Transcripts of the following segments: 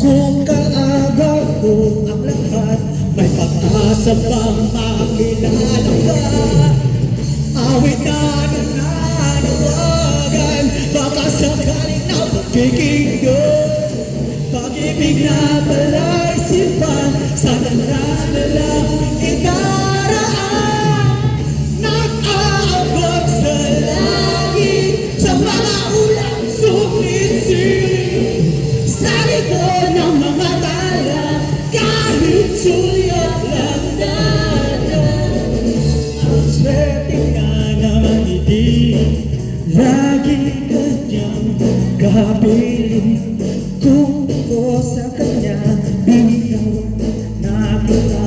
Kung kaagaw ko ang lahat, may pag-asa bang makilala ka? Awit na nananawagan, baka sakaling na magkikinggan. Pag-ibig na palaisipan, sana na lang idaraan. Nag-aabot sa langit, sa mga ulang sumisili, sa likod ng mga tala, kahit sulyap lang dada. Ang swerte nga naman hindi lagi kanyang kapiling. Kung ko sa kanya binaw na kita,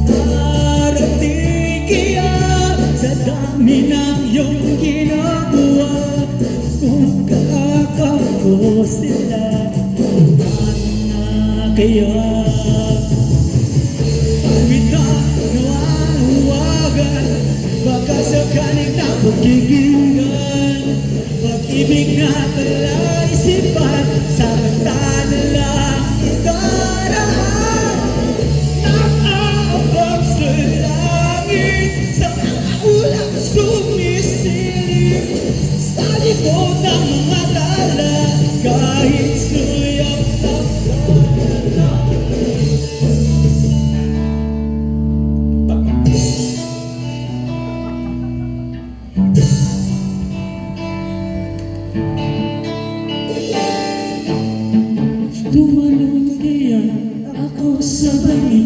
darating kaya sa dami ng iyong ginagawa. Kung kaagaw ko sila, paano na kaya? Awit na nawawagan, baka sakaling na magkikinggan. Pag-ibig na palaisipan, sa kanta na lang idaraan. Nag-aabang sa langit, sa mga ulang sumisilip, sa likod ng mga tala, kahit suyap lang dada. Tumalon kaya ako sa bangin,